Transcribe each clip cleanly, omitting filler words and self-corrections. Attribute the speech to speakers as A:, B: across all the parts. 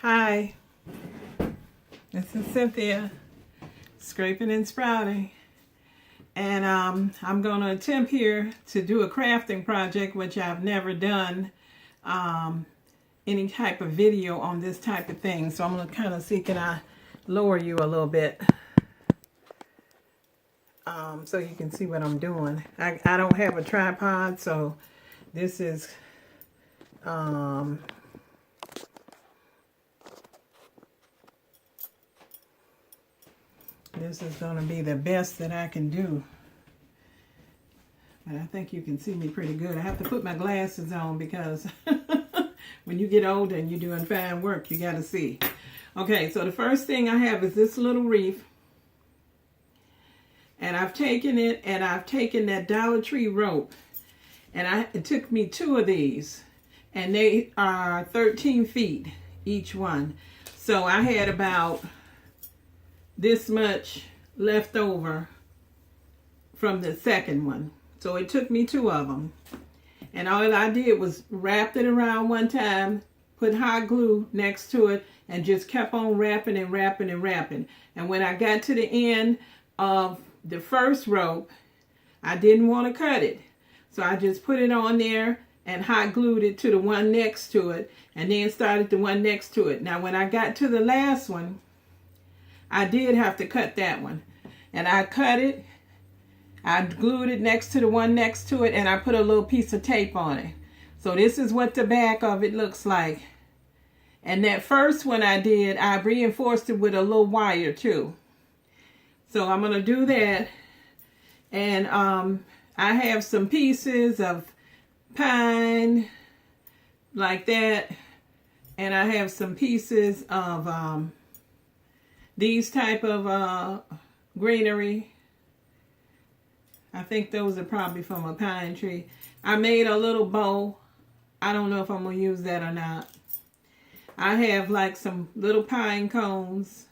A: Hi, this is Cynthia, scraping and sprouting, and I'm going to attempt here to do a crafting project, which I've never done any type of video on this type of thing. So I'm going to kind of see, can I lower you a little bit so you can see what I'm doing. I don't have a tripod, so this is this is going to be the best that I can do. But I think you can see me pretty good. I have to put my glasses on because when you get older and you're doing fine work, you got to see. Okay, so the first thing I have is this little wreath. And I've taken it, and I've taken that Dollar Tree rope. And it took me 2 of these. And they are 13 feet each one. So I had about this much left over from the second one. So it took me 2 of them. And all I did was wrap it around one time, put hot glue next to it, and just kept on wrapping and wrapping and wrapping. And when I got to the end of the first rope, I didn't want to cut it. So I just put it on there and hot glued it to the one next to it, and then started the one next to it. Now when I got to the last one, I did have to cut that one. And I cut it, I glued it next to the one next to it, and I put a little piece of tape on it. So this is what the back of it looks like. And that first one I did, I reinforced it with a little wire too. So I'm going to do that. And I have some pieces of pine like that. And I have some pieces of these type of greenery. I think those are probably from a pine tree. I made a little bow. I don't know if I'm going to use that or not. I have like some little pine cones.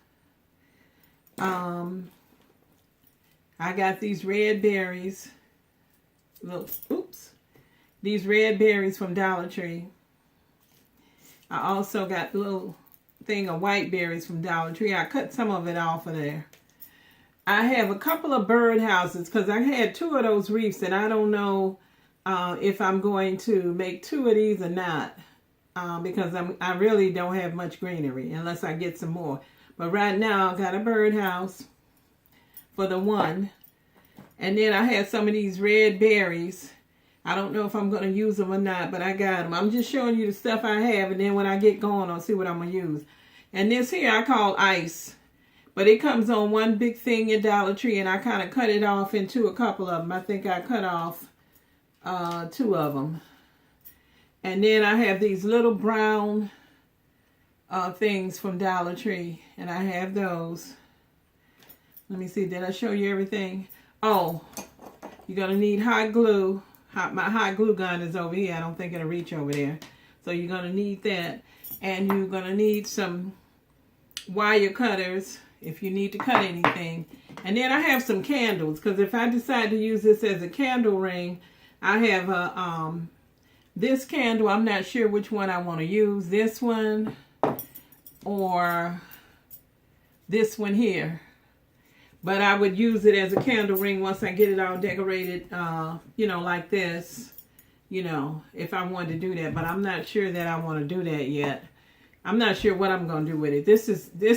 A: I got these red berries. These red berries from Dollar Tree. I also got a little thing of white berries from Dollar Tree. I cut some of it off of there. I have a couple of bird houses because I had 2 of those wreaths, and I don't know if I'm going to make 2 of these or not because I really don't have much greenery unless I get some more. But right now I got a bird house for the one, and then I had some of these red berries. I don't know if I'm going to use them or not, but I got them. I'm just showing you the stuff I have, and then when I get going, I'll see what I'm going to use. And this here I call ice. But it comes on one big thing at Dollar Tree, and I kind of cut it off into a couple of them. I think I cut off 2 of them. And then I have these little brown things from Dollar Tree, and I have those. Let me see, did I show you everything? Oh, you're going to need hot glue. My hot glue gun is over here. I don't think it'll reach over there. So you're going to need that. And you're going to need some wire cutters if you need to cut anything. And then I have some candles, because if I decide to use this as a candle ring, I have a this candle. I'm not sure which one I want to use, this one or this one here. But I would use it as a candle ring once I get it all decorated, you know, like this, you know, if I wanted to do that. But I'm not sure that I want to do that yet. I'm not sure what I'm going to do with it. This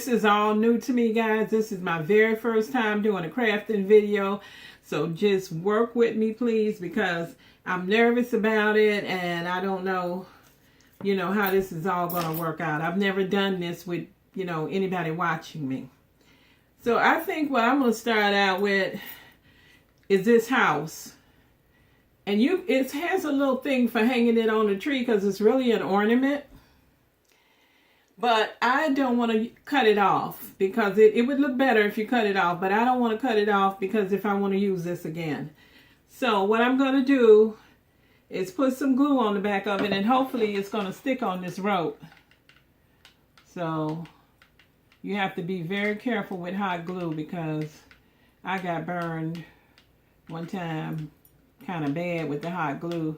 A: is all new to me, guys. This is my very first time doing a crafting video. So just work with me, please, because I'm nervous about it, and I don't know, you know, how this is all going to work out. I've never done this with, you know, anybody watching me. So I think what I'm going to start out with is this house. And it has a little thing for hanging it on the tree because it's really an ornament. But I don't want to cut it off because it would look better if you cut it off. But I don't want to cut it off because if I want to use this again. So what I'm going to do is put some glue on the back of it, and hopefully it's going to stick on this rope. So you have to be very careful with hot glue because I got burned one time kind of bad with the hot glue.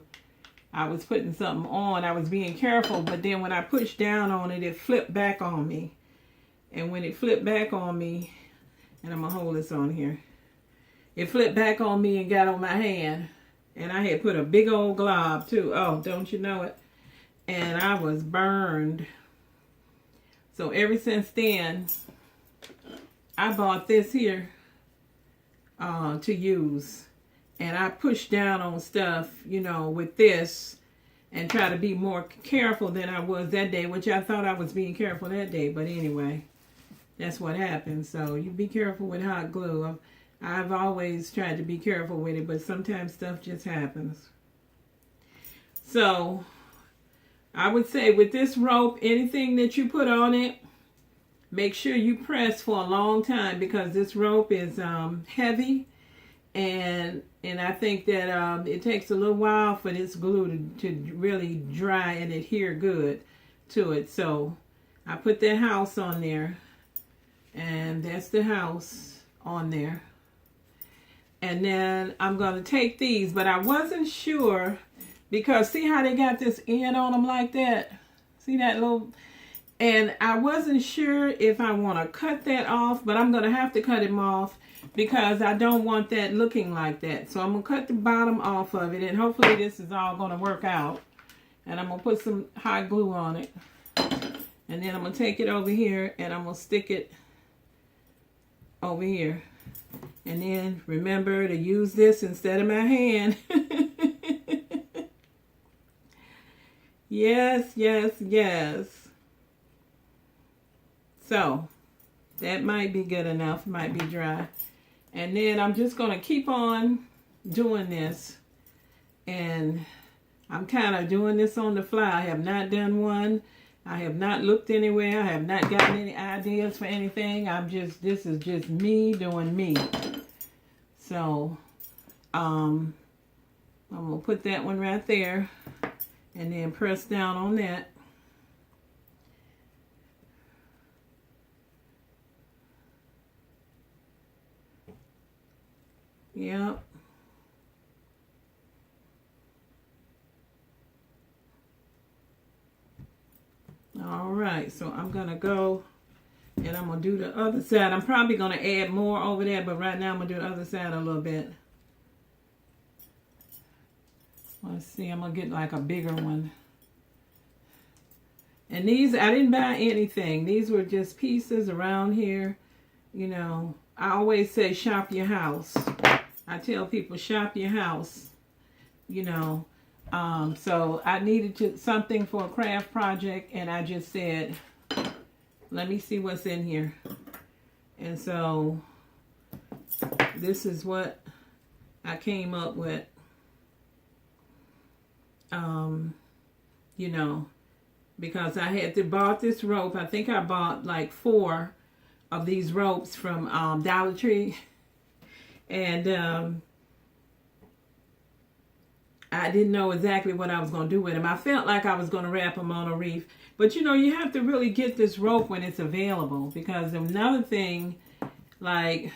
A: I was putting something on. I was being careful, but then when I pushed down on it, it flipped back on me. And when it flipped back on me, and I'm going to hold this on here. It flipped back on me and got on my hand. And I had put a big old glob too. Oh, don't you know it? And I was burned. So ever since then, I bought this here to use. And I pushed down on stuff, you know, with this and try to be more careful than I was that day, which I thought I was being careful that day. But anyway, that's what happened. So you be careful with hot glue. I've always tried to be careful with it, but sometimes stuff just happens. So I would say with this rope, anything that you put on it, make sure you press for a long time because this rope is heavy. And I think that it takes a little while for this glue to really dry and adhere good to it. So I put that house on there. And that's the house on there. And then I'm going to take these. But I wasn't sure because see how they got this end on them like that? See that little... And I wasn't sure if I want to cut that off. But I'm going to have to cut him off. Because I don't want that looking like that. So I'm going to cut the bottom off of it. And hopefully this is all going to work out. And I'm going to put some hot glue on it. And then I'm going to take it over here. And I'm going to stick it over here. And then remember to use this instead of my hand. Yes, yes, yes. So that might be good enough. Might be dry. And then I'm just going to keep on doing this. And I'm kind of doing this on the fly. I have not done one. I have not looked anywhere. I have not gotten any ideas for anything. This is just me doing me. So, I'm going to put that one right there. And then press down on that. Yep. All right, so I'm going to go and I'm going to do the other side. I'm probably going to add more over there, but right now I'm going to do the other side a little bit. Let's see, I'm going to get like a bigger one. And these, I didn't buy anything. These were just pieces around here. You know, I always say shop your house. I tell people shop your house, you know. So I needed something for a craft project, and I just said, let me see what's in here. And so this is what I came up with. You know, because I had to bought this rope. I think I bought like 4 of these ropes from Dollar Tree. And I didn't know exactly what I was going to do with them. I felt like I was going to wrap them on a wreath. But, you know, you have to really get this rope when it's available. Because another thing, like,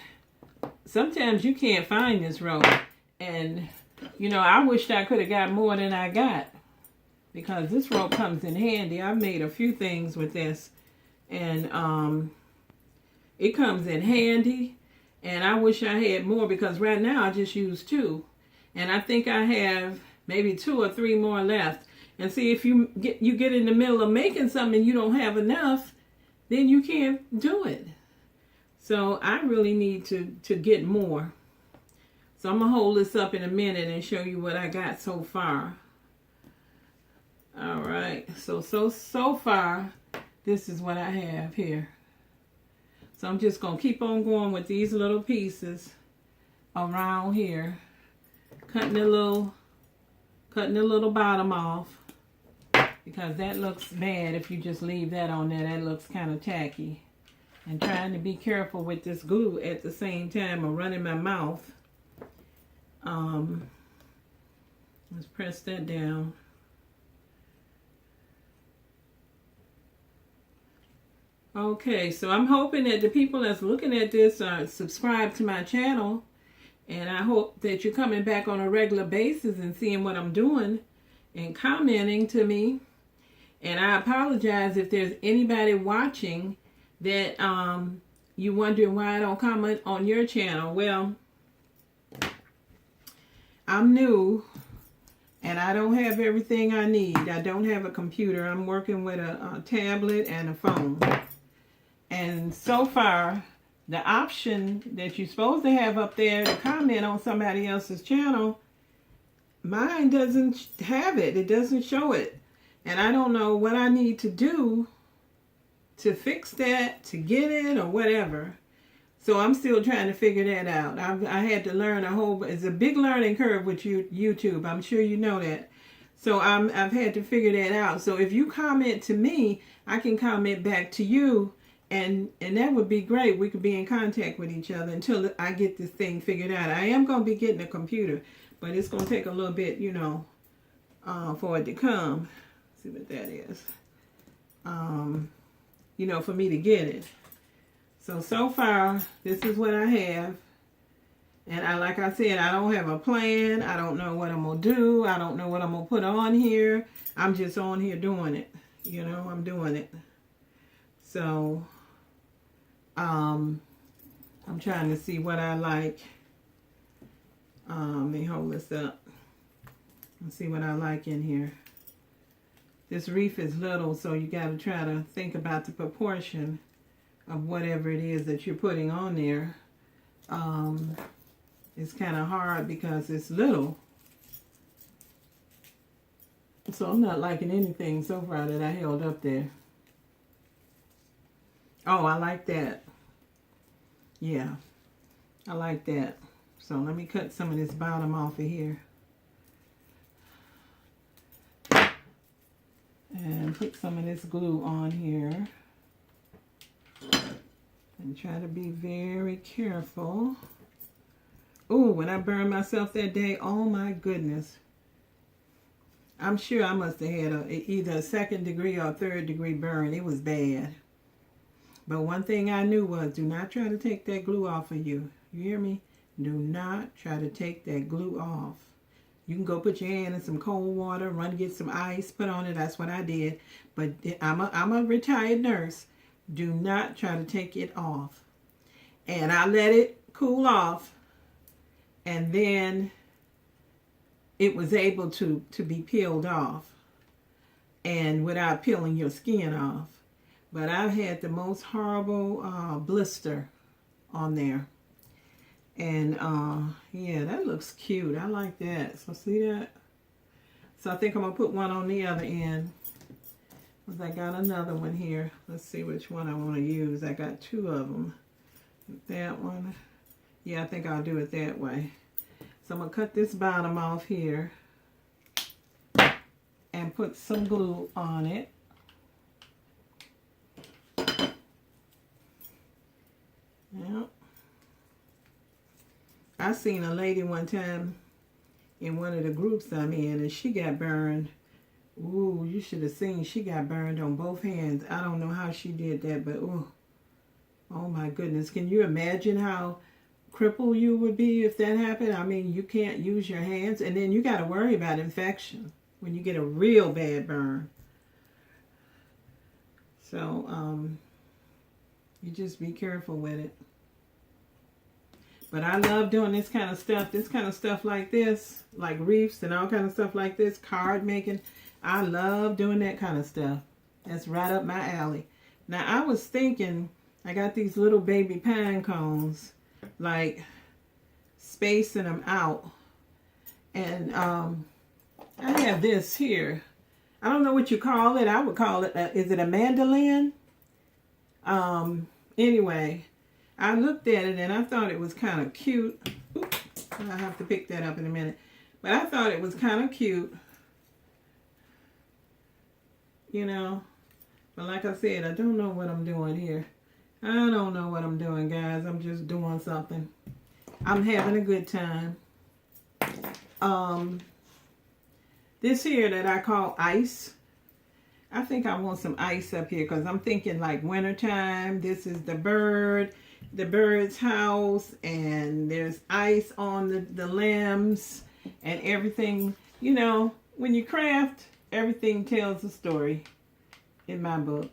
A: sometimes you can't find this rope. And, you know, I wished I could have got more than I got. Because this rope comes in handy. I've made a few things with this. And it comes in handy. And I wish I had more because right now I just use 2. And I think I have maybe 2 or 3 more left. And see, if you get in the middle of making something and you don't have enough, then you can't do it. So I really need to get more. So I'm going to hold this up in a minute and show you what I got so far. All right. So far, this is what I have here. So I'm just going to keep on going with these little pieces around here. Cutting the little bottom off. Because that looks bad if you just leave that on there. That looks kind of tacky. And trying to be careful with this glue at the same time of running my mouth. Let's press that down. Okay, so I'm hoping that the people that's looking at this are subscribed to my channel. And I hope that you're coming back on a regular basis and seeing what I'm doing. and commenting to me. And I apologize if there's anybody watching that you wondering why I don't comment on your channel. Well, I'm new and I don't have everything I need. I don't have a computer. I'm working with a tablet and a phone. And so far, the option that you're supposed to have up there to comment on somebody else's channel, mine doesn't have it. It doesn't show it. And I don't know what I need to do to fix that, to get it, or whatever. So I'm still trying to figure that out. I had to learn it's a big learning curve with YouTube. I'm sure you know that. So I've had to figure that out. So if you comment to me, I can comment back to you. And that would be great. We could be in contact with each other until I get this thing figured out. I am going to be getting a computer, but it's going to take a little bit, for it to come. Let's see what that is. For me to get it. So far, this is what I have. And like I said, I don't have a plan. I don't know what I'm going to do. I don't know what I'm going to put on here. I'm just on here doing it. I'm doing it. So, I'm trying to see what I like. Let me hold this up and see what I like in here. This wreath is little, so you got to try to think about the proportion of whatever it is that you're putting on there. It's kind of hard because it's little. So I'm not liking anything so far that I held up there. Oh, I like that. Yeah, I like that. So let me cut some of this bottom off of here. And put some of this glue on here. And try to be very careful. Ooh, when I burned myself that day, oh my goodness. I'm sure I must have had either a 2nd degree or a 3rd degree burn. It was bad. But one thing I knew was, do not try to take that glue off of you. You hear me? Do not try to take that glue off. You can go put your hand in some cold water, run get some ice, put on it. That's what I did. But I'm a retired nurse. Do not try to take it off. And I let it cool off. And then it was able to be peeled off. And without peeling your skin off. But I've had the most horrible blister on there. And yeah, that looks cute. I like that. So see that? So I think I'm going to put one on the other end. Because I got another one here. Let's see which one I want to use. I got 2 of them. That one. Yeah, I think I'll do it that way. So I'm going to cut this bottom off here. And put some glue on it. Yep. I seen a lady one time in one of the groups I'm in, and she got burned. Ooh, you should have seen. She got burned on both hands. I don't know how she did that, but ooh, oh my goodness. Can you imagine how crippled you would be if that happened? I mean, you can't use your hands, and then you got to worry about infection when you get a real bad burn. So, you just be careful with it. But I love doing this kind of stuff like this, like wreaths and all kind of stuff like this, card making. I love doing that kind of stuff. That's right up my alley. Now, I was thinking, I got these little baby pine cones, like spacing them out. And I have this here. I don't know what you call it. I would call it, is it a mandolin? Anyway, I looked at it and I thought it was kind of cute. Oops, I'll have to pick that up in a minute. But I thought it was kind of cute. You know. But like I said, I don't know what I'm doing here. I don't know what I'm doing, guys. I'm just doing something. I'm having a good time. This here that I call ice. I think I want some ice up here because I'm thinking like wintertime. This is the bird's house, and there's ice on the limbs and everything. You know, when you craft, everything tells a story in my book.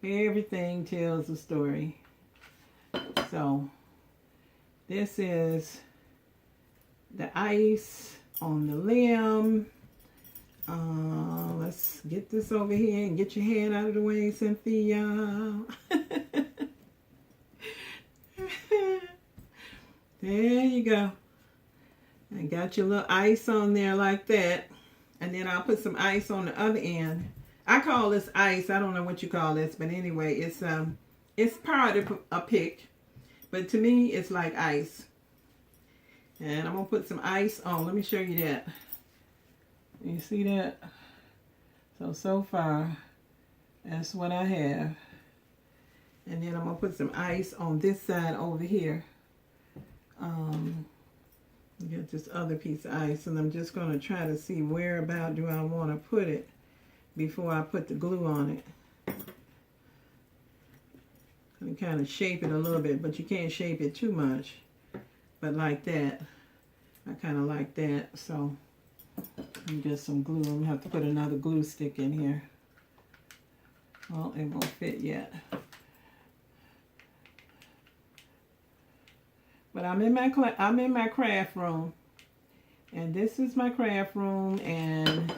A: Everything tells a story. So this is the ice on the limb. Let's get this over here and get your hand out of the way, Cynthia. There you go. I got your little ice on there like that. And then I'll put some ice on the other end. I call this ice. I don't know what you call this, but anyway, it's part of a pick. But to me, it's like ice. And I'm going to put some ice on. Let me show you that. You see that? So far, that's what I have. And then I'm going to put some ice on this side over here. Get this other piece of ice. And I'm just going to try to see where about do I want to put it before I put the glue on it. And kind of shape it a little bit, but you can't shape it too much. But like that. I kind of like that. So let me get some glue. I'm going to have to put another glue stick in here. Well, it won't fit yet. But I'm in my craft room. And this is my craft room, and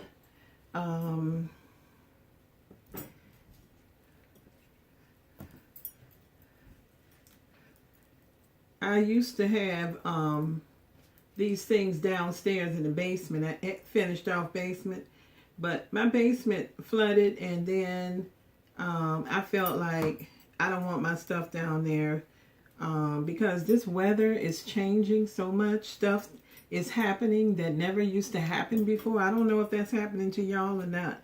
A: I used to have these things downstairs in the basement, a finished off basement, but my basement flooded, and then I felt like I don't want my stuff down there because this weather is changing so much. Stuff is happening that never used to happen before. I don't know if that's happening to y'all or not,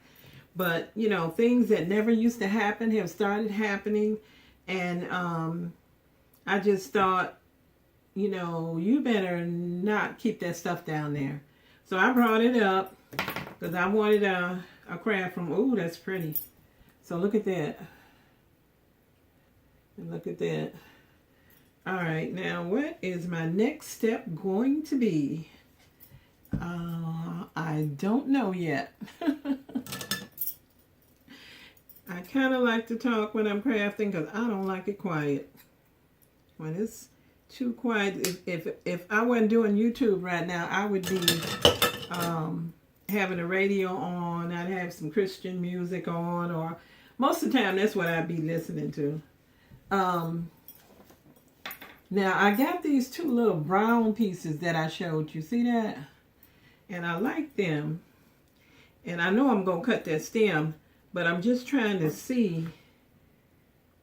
A: but you know, things that never used to happen have started happening, and I just thought, you know, you better not keep that stuff down there. So I brought it up because I wanted a craft room. Ooh, that's pretty. So look at that. And look at that. All right, now what is my next step going to be? I don't know yet. I kind of like to talk when I'm crafting because I don't like it quiet. When it's too quiet, if I wasn't doing YouTube right now, I would be having a radio on. I'd have some Christian music on, or most of the time that's what I'd be listening to. Now, I got these two little brown pieces that I showed you. See that? And I like them. And I know I'm going to cut that stem, but I'm just trying to see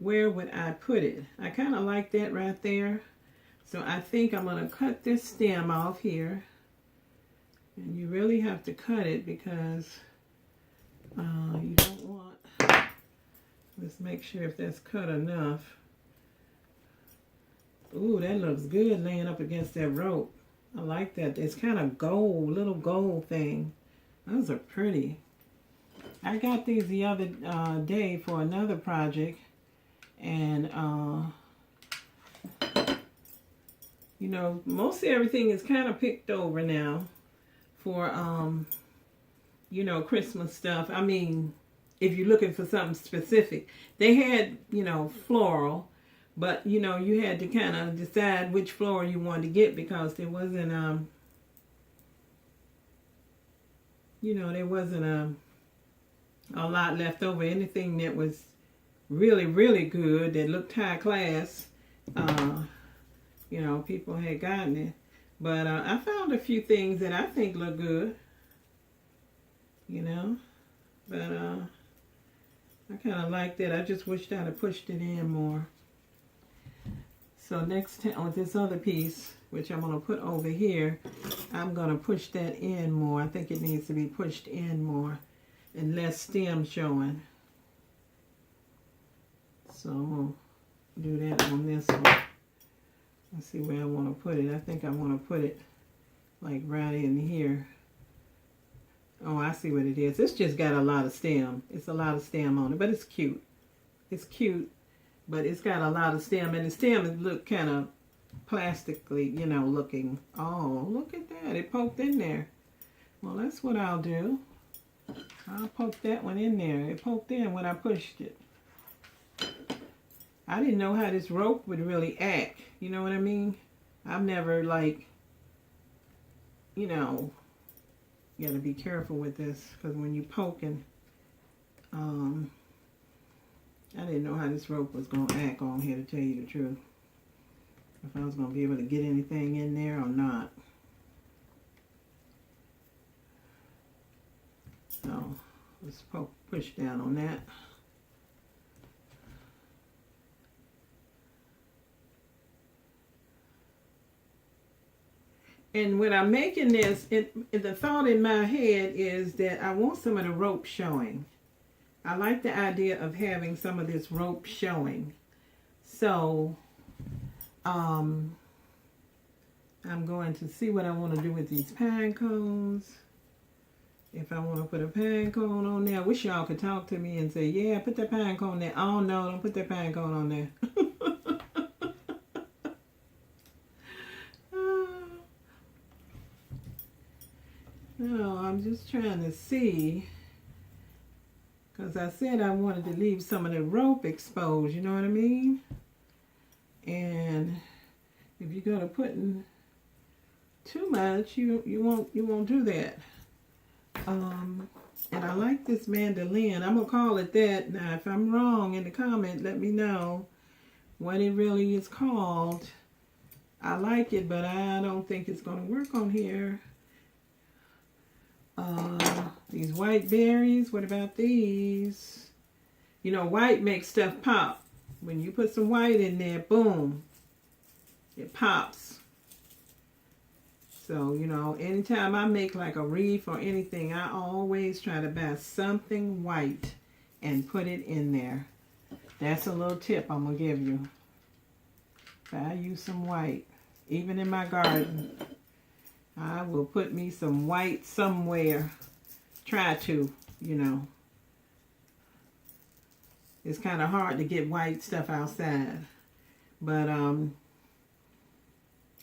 A: where would I put it. I kind of like that right there. So I think I'm going to cut this stem off here. And you really have to cut it because you don't want... Let's make sure if that's cut enough. Ooh, that looks good laying up against that rope. I like that. It's kind of gold, little gold thing. Those are pretty. I got these the other day for another project. And, you know, mostly everything is kind of picked over now for, you know, Christmas stuff. I mean, if you're looking for something specific. They had, you know, floral. But, you know, you had to kind of decide which floral you wanted to get because there wasn't, you know, there wasn't a lot left over. Anything that was really, really good, that looked high class, you know, people had gotten it. But I found a few things that I think look good, you know. But I kind of like that. I just wished I'd have pushed it in more. So next time with this other piece, which I'm going to put over here, I'm going to push that in more. I think it needs to be pushed in more and less stem showing. So I'm going to do that on this one. Let's see where I want to put it. I think I want to put it like right in here. Oh, I see what it is. It's just got a lot of stem. It's a lot of stem on it, but it's cute. It's cute. But it's got a lot of stem, and the stem look kind of plastically, you know, looking. Oh, look at that. It poked in there. Well, that's what I'll do. I'll poke that one in there. It poked in when I pushed it. I didn't know how this rope would really act. You know what I mean? I've never, like, you know, you gotta be careful with this because when you're poking, I didn't know how this rope was gonna act on here, to tell you the truth. If I was gonna be able to get anything in there or not. So let's push down on that. And when I'm making this, the thought in my head is that I want some of the rope showing. I like the idea of having some of this rope showing. So I'm going to see what I want to do with these pine cones. If I want to put a pine cone on there, I wish y'all could talk to me and say, yeah, put that pine cone there. Oh no, don't put that pine cone on there. No, I'm just trying to see. Because I said I wanted to leave some of the rope exposed, you know what I mean? And if you go to putting too much, you won't do that. And I like this mandolin. I'm gonna call it that. Now, if I'm wrong in the comment, let me know what it really is called. I like it, but I don't think it's gonna work on here. These white berries, what about these? You know, white makes stuff pop. When you put some white in there, boom, it pops. So, you know, anytime I make like a wreath or anything, I always try to buy something white and put it in there. That's a little tip I'm going to give you. Buy you some white. Even in my garden, I will put me some white somewhere. Try to, you know. It's kind of hard to get white stuff outside. But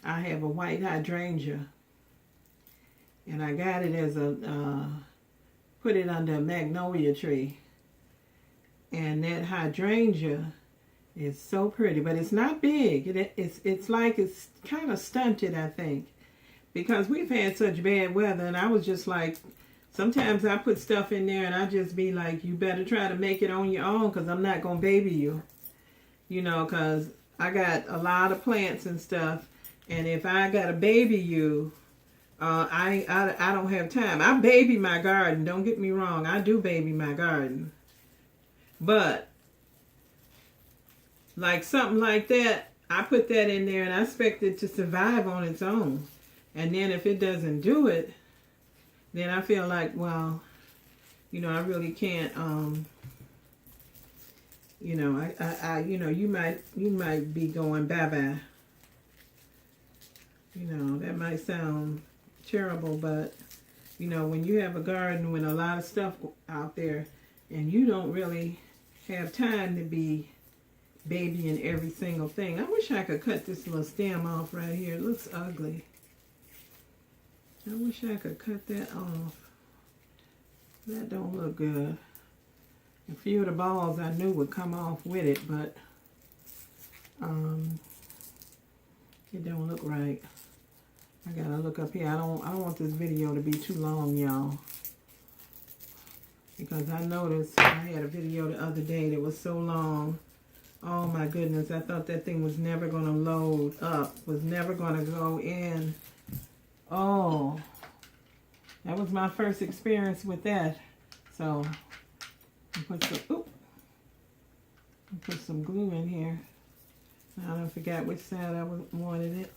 A: I have a white hydrangea. And I got it as a, put it under a magnolia tree. And that hydrangea is so pretty. But it's not big. It's like it's kind of stunted, I think. Because we've had such bad weather. And I was just like, sometimes I put stuff in there and I just be like, you better try to make it on your own because I'm not going to baby you. You know, because I got a lot of plants and stuff. And if I got to baby you, I don't have time. I baby my garden. Don't get me wrong. I do baby my garden. But, like something like that, I put that in there and I expect it to survive on its own. And then if it doesn't do it, then I feel like, well, you know, I really can't, you know, you know, you might be going bye-bye. You know, that might sound terrible, but, you know, when you have a garden with a lot of stuff out there and you don't really have time to be babying every single thing. I wish I could cut this little stem off right here. It looks ugly. I wish I could cut that off. That don't look good. A few of the balls I knew would come off with it, but it don't look right. I gotta look up here. I don't want this video to be too long, y'all. Because I noticed I had a video the other day that was so long. Oh my goodness, I thought that thing was never gonna load up, was never gonna go in. Oh, that was my first experience with that. So, I put some glue in here. I don't forget which side I wanted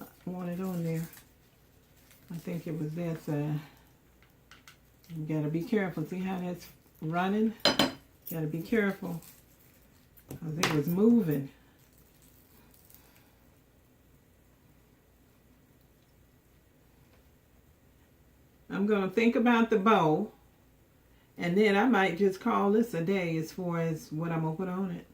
A: on there. I think it was that side. You gotta be careful. See how that's running? You gotta be careful. Because it was moving. I'm going to think about the bow. And then I might just call this a day as far as what I'm going to put on it.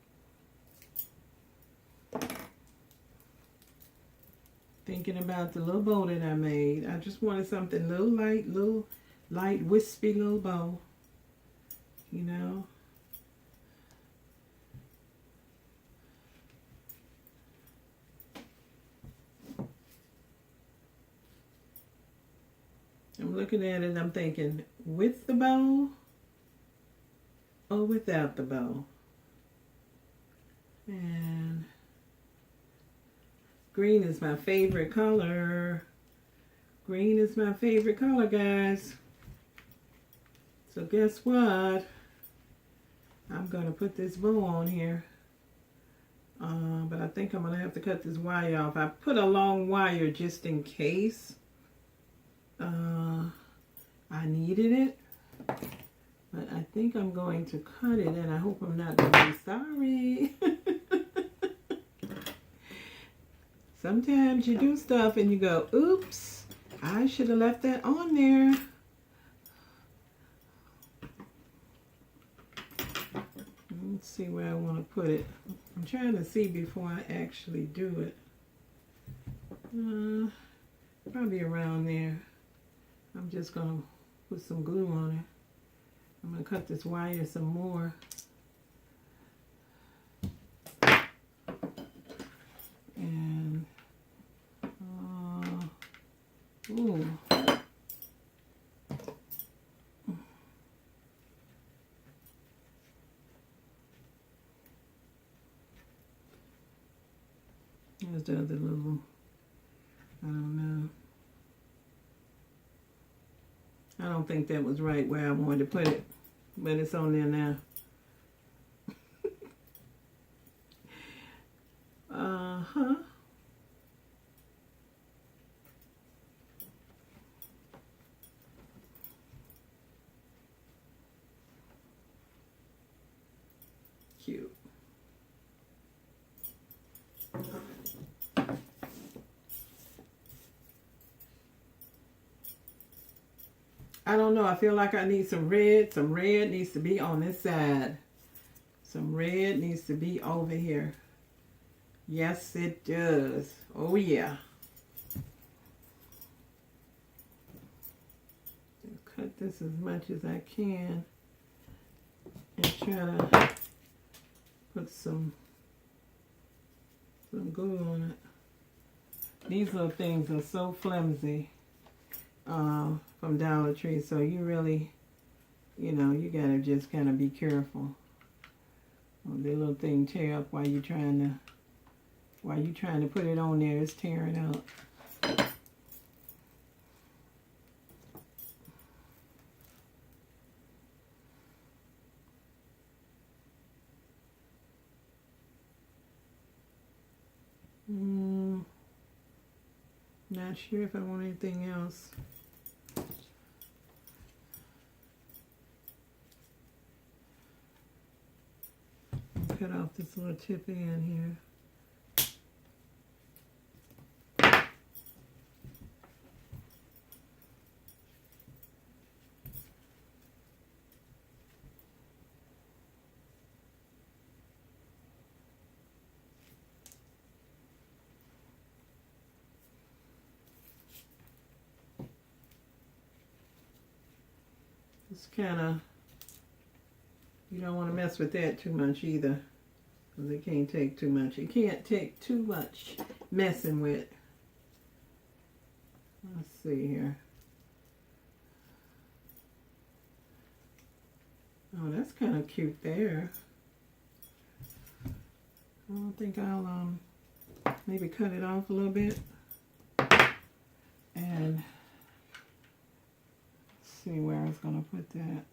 A: Thinking about the little bow that I made. I just wanted something little light, little light wispy little bow, you know. I'm looking at it and I'm thinking, with the bow or without the bow? And green is my favorite color. Green is my favorite color, guys. So guess what? I'm going to put this bow on here. But I think I'm going to have to cut this wire off. I put a long wire just in case I needed it. But I think I'm going to cut it, and I hope I'm not going to be sorry. Sometimes you do stuff and you go, oops, I should have left that on there. Let's see where I want to put it. I'm trying to see before I actually do it. Probably around there. I'm just going to put some glue on it. I'm going to cut this wire some more. And, ooh. There's the other little, I don't know. I don't think that was right where I wanted to put it, but it's on there now. Cute. I don't know. I feel like I need some red. Some red needs to be on this side. Some red needs to be over here. Yes, it does. Oh, yeah. Cut this as much as I can. And try to put some glue on it. These little things are so flimsy. From Dollar Tree, so you really, you know, you gotta just kind of be careful. The little thing tear up while you're trying to put it on there. It's tearing up. Not sure if I want anything else. Cut off this little tip in here. It's kind of, you don't want to mess with that too much either, because it can't take too much. It can't take too much messing with. Let's see here. Oh, that's kind of cute there. I don't think I'll maybe cut it off a little bit and see where I was going to put that.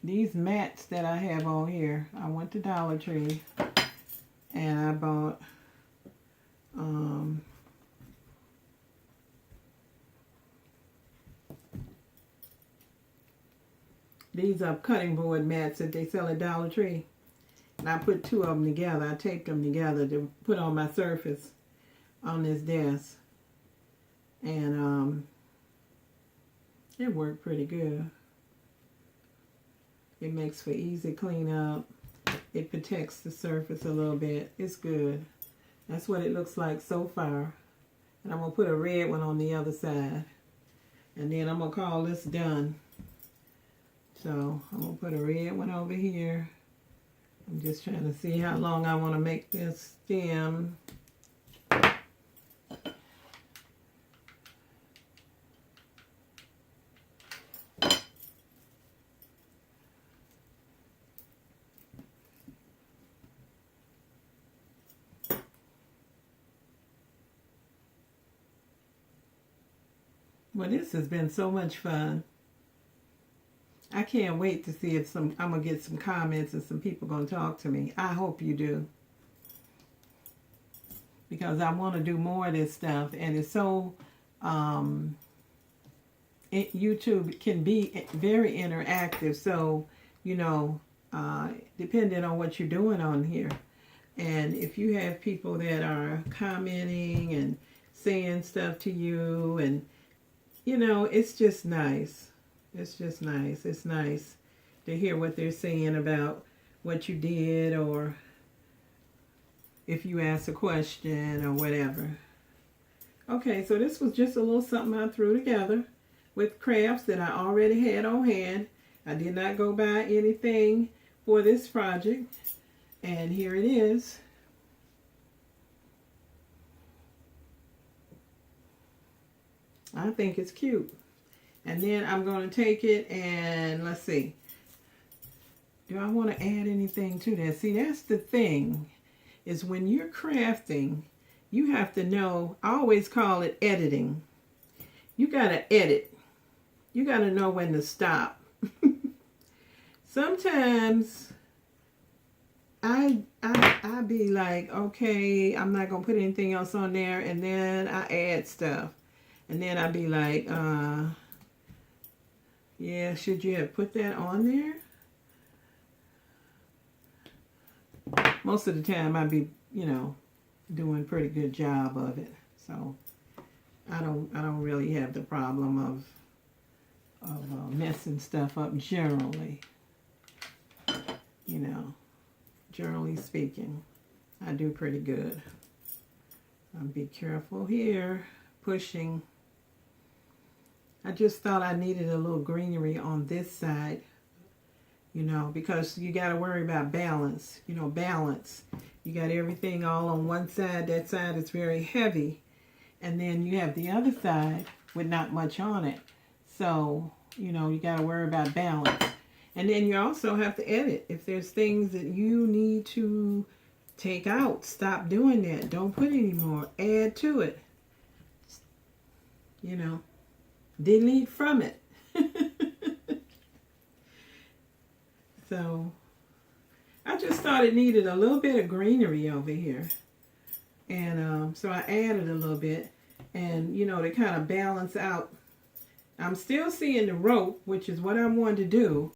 A: These mats that I have on here, I went to Dollar Tree and I bought these are cutting board mats that they sell at Dollar Tree. And I put two of them together. I taped them together to put on my surface on this desk. And it worked pretty good. It makes for easy cleanup. It protects the surface a little bit. It's good. That's what it looks like so far. And I'm going to put a red one on the other side. And then I'm going to call this done. So I'm going to put a red one over here. I'm just trying to see how long I want to make this stem. Well, this has been so much fun. I can't wait to see if I'm going to get some comments and some people going to talk to me. I hope you do. Because I want to do more of this stuff. And it's so, YouTube can be very interactive. So, you know, depending on what you're doing on here. And if you have people that are commenting and saying stuff to you, and, you know, it's just nice. It's just nice. It's nice to hear what they're saying about what you did, or if you ask a question or whatever. Okay, so this was just a little something I threw together with crafts that I already had on hand. I did not go buy anything for this project. And here it is. I think it's cute. And then I'm going to take it and let's see. Do I want to add anything to that? See, that's the thing, is when you're crafting, you have to know, I always call it editing. You got to edit. You got to know when to stop. Sometimes I be like, okay, I'm not going to put anything else on there, and then I add stuff. And then I'd be like, yeah, should you have put that on there? Most of the time I'd be, you know, doing a pretty good job of it. So I don't really have the problem of messing stuff up generally. You know, generally speaking, I do pretty good. I'll be careful here, pushing. I just thought I needed a little greenery on this side, you know, because you got to worry about balance, you know, balance. You got everything all on one side. That side is very heavy. And then you have the other side with not much on it. So, you know, you got to worry about balance. And then you also have to edit. If there's things that you need to take out, stop doing that. Don't put any more. Add to it. You know. Delete from it. So I just thought it needed a little bit of greenery over here, and so I added a little bit, and you know, to kind of balance out. I'm still seeing the rope, which is what I wanted to do,